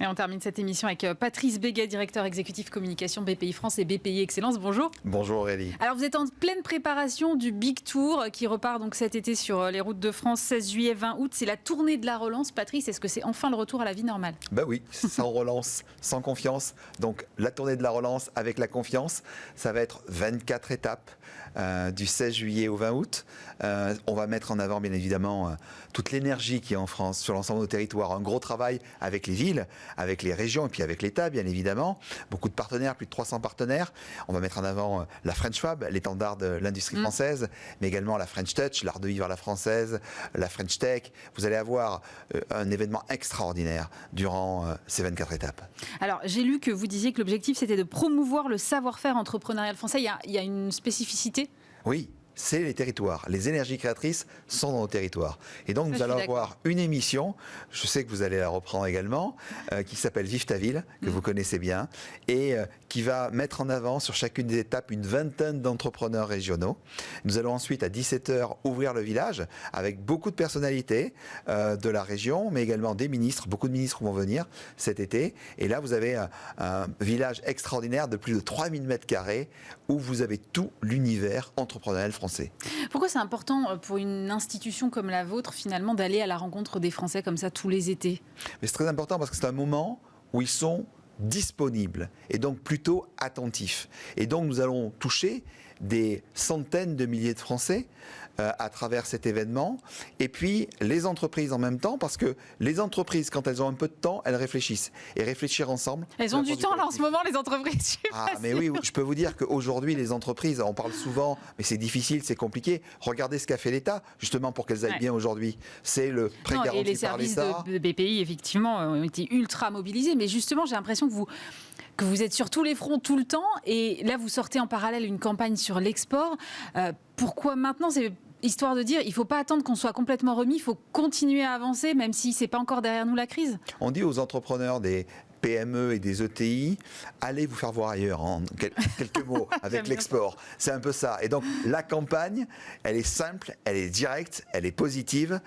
Et on termine cette émission avec Patrice Béguet, directeur exécutif communication BPI France et BPI Excellence. Bonjour. Bonjour Aurélie. Alors vous êtes en pleine préparation du Big Tour qui repart donc cet été sur les routes de France, 16 juillet, 20 août. C'est la tournée de la relance. Patrice, est-ce que c'est enfin le retour à la vie normale? Ben oui, sans relance, sans confiance. Donc la tournée de la relance avec la confiance, ça va être 24 étapes du 16 juillet au 20 août. On va mettre en avant bien évidemment toute l'énergie qui est en France sur l'ensemble de nos territoires. Un gros travail avec les villes, avec les régions et puis avec l'État bien évidemment. Beaucoup de partenaires, plus de 300 partenaires. On va mettre en avant la French Fab, l'étendard de l'industrie française, mais également la French Touch, l'art de vivre à la française, la French Tech. Vous allez avoir un événement extraordinaire durant ces 24 étapes. Alors j'ai lu que vous disiez que l'objectif c'était de promouvoir le savoir-faire entrepreneurial français. Il y a une spécificité? Oui. C'est les territoires. Les énergies créatrices sont dans nos territoires. Et donc, nous allons avoir une émission, je sais que vous allez la reprendre également, qui s'appelle Vive ta ville, que vous connaissez bien, et qui va mettre en avant sur chacune des étapes une vingtaine d'entrepreneurs régionaux. Nous allons ensuite, à 17h, ouvrir le village avec beaucoup de personnalités de la région, mais également des ministres. Beaucoup de ministres vont venir cet été. Et là, vous avez un village extraordinaire de plus de 3000 m² où vous avez tout l'univers entrepreneurial français. Pourquoi c'est important pour une institution comme la vôtre, finalement, d'aller à la rencontre des Français comme ça tous les étés? Mais c'est très important parce que c'est un moment où ils sont disponibles et donc plutôt attentifs. Et donc nous allons toucher des centaines de milliers de Français à travers cet événement. Et puis les entreprises en même temps, parce que les entreprises, quand elles ont un peu de temps, elles réfléchissent. Et réfléchir ensemble... Elles ont du temps là en ce moment, les entreprises. Mais oui, je peux vous dire qu'aujourd'hui, les entreprises, on parle souvent, mais c'est difficile, c'est compliqué. Regardez ce qu'a fait l'État, justement, pour qu'elles aillent bien aujourd'hui. C'est le prêt garanti par l'État. Et les services de BPI, effectivement, ont été ultra mobilisés. Mais justement, j'ai l'impression que vous êtes sur tous les fronts tout le temps. Et là, vous sortez en parallèle une campagne sur l'export. Pourquoi maintenant? C'est histoire de dire, il ne faut pas attendre qu'on soit complètement remis, il faut continuer à avancer, même si ce n'est pas encore derrière nous la crise. On dit aux entrepreneurs des PME et des ETI, allez vous faire voir ailleurs, en quelques mots, avec l'export. C'est un peu ça. Et donc, la campagne, elle est simple, elle est directe, elle est positive.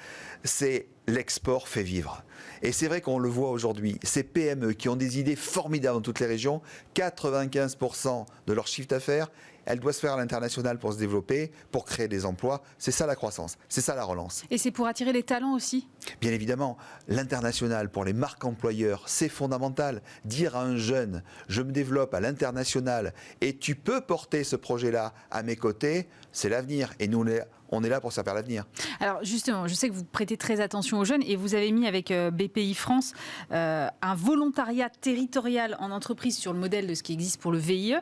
C'est l'export fait vivre. Et c'est vrai qu'on le voit aujourd'hui. Ces PME qui ont des idées formidables dans toutes les régions, 95% de leur chiffre d'affaires, elle doit se faire à l'international pour se développer, pour créer des emplois. C'est ça la croissance, c'est ça la relance. Et c'est pour attirer les talents aussi? Bien évidemment, l'international pour les marques employeurs, c'est fondamental. Dire à un jeune, je me développe à l'international et tu peux porter ce projet-là à mes côtés, c'est l'avenir. Et nous, on est là pour servir l'avenir. Alors justement, je sais que vous prêtez très attention aux jeunes et vous avez mis avec BPI France un volontariat territorial en entreprise sur le modèle de ce qui existe pour le VIE.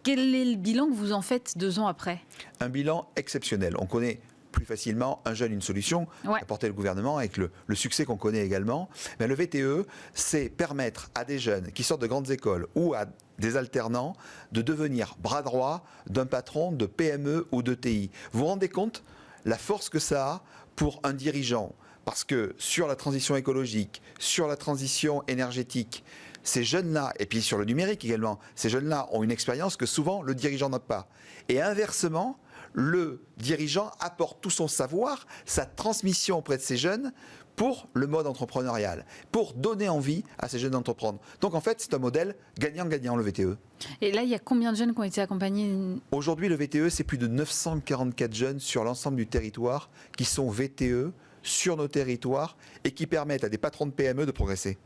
Quel est le bilan que vous en faites 2 ans après? Un bilan exceptionnel. On connaît plus facilement un jeune, une solution, apporter le gouvernement avec le succès qu'on connaît également. Mais le VTE, c'est permettre à des jeunes qui sortent de grandes écoles ou à des alternants de devenir bras droit d'un patron de PME ou de TI. Vous vous rendez compte la force que ça a pour un dirigeant? Parce que sur la transition écologique, sur la transition énergétique, ces jeunes-là, et puis sur le numérique également, ces jeunes-là ont une expérience que souvent le dirigeant n'a pas. Et inversement, le dirigeant apporte tout son savoir, sa transmission auprès de ces jeunes pour le mode entrepreneurial, pour donner envie à ces jeunes d'entreprendre. Donc en fait, c'est un modèle gagnant-gagnant, le VTE. Et là, il y a combien de jeunes qui ont été accompagnés? Aujourd'hui, le VTE, c'est plus de 944 jeunes sur l'ensemble du territoire qui sont VTE sur nos territoires et qui permettent à des patrons de PME de progresser.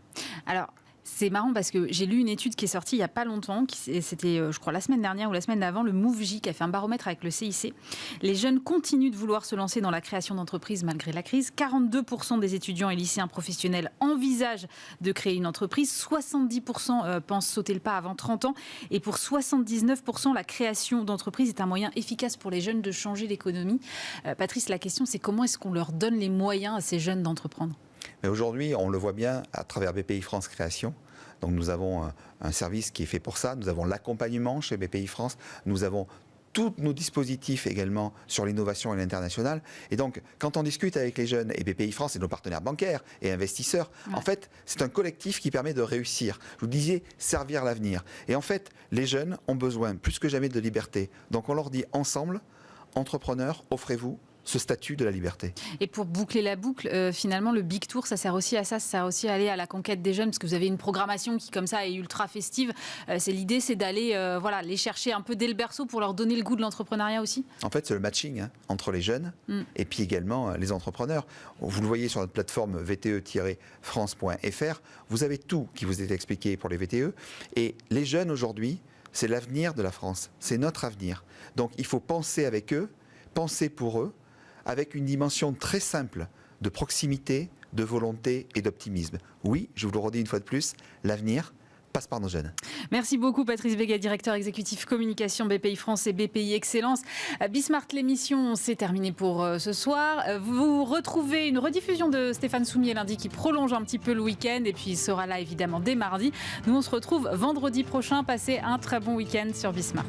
Alors, c'est marrant parce que j'ai lu une étude qui est sortie il n'y a pas longtemps, c'était je crois la semaine dernière ou la semaine d'avant, le MoveJ qui a fait un baromètre avec le CIC. Les jeunes continuent de vouloir se lancer dans la création d'entreprises malgré la crise. 42% des étudiants et lycéens professionnels envisagent de créer une entreprise. 70% pensent sauter le pas avant 30 ans. Et pour 79%, la création d'entreprises est un moyen efficace pour les jeunes de changer l'économie. Patrice, la question c'est comment est-ce qu'on leur donne les moyens à ces jeunes d'entreprendre? Mais aujourd'hui, on le voit bien à travers BPI France Création. Donc nous avons un service qui est fait pour ça. Nous avons l'accompagnement chez BPI France. Nous avons tous nos dispositifs également sur l'innovation et l'international. Et donc, quand on discute avec les jeunes, et BPI France et nos partenaires bancaires et investisseurs, en fait, c'est un collectif qui permet de réussir. Je vous disais, servir l'avenir. Et en fait, les jeunes ont besoin plus que jamais de liberté. Donc on leur dit ensemble, entrepreneurs, offrez-vous ce statut de la liberté. Et pour boucler la boucle, finalement, le Big Tour, ça sert aussi à ça, ça sert aussi à aller à la conquête des jeunes, parce que vous avez une programmation qui, comme ça, est ultra festive. L'idée, c'est d'aller les chercher un peu dès le berceau pour leur donner le goût de l'entrepreneuriat aussi. En fait, c'est le matching entre les jeunes et puis également les entrepreneurs. Vous le voyez sur notre plateforme vte-france.fr, vous avez tout qui vous est expliqué pour les VTE. Et les jeunes, aujourd'hui, c'est l'avenir de la France, c'est notre avenir. Donc, il faut penser avec eux, penser pour eux, avec une dimension très simple de proximité, de volonté et d'optimisme. Oui, je vous le redis une fois de plus, l'avenir passe par nos jeunes. Merci beaucoup Patrice Béguet, directeur exécutif communication BPI France et BPI Excellence. Bismart, l'émission, c'est terminé pour ce soir. Vous retrouvez une rediffusion de Stéphane Soumier lundi qui prolonge un petit peu le week-end et puis il sera là évidemment dès mardi. Nous on se retrouve vendredi prochain. Passez un très bon week-end sur Bismart.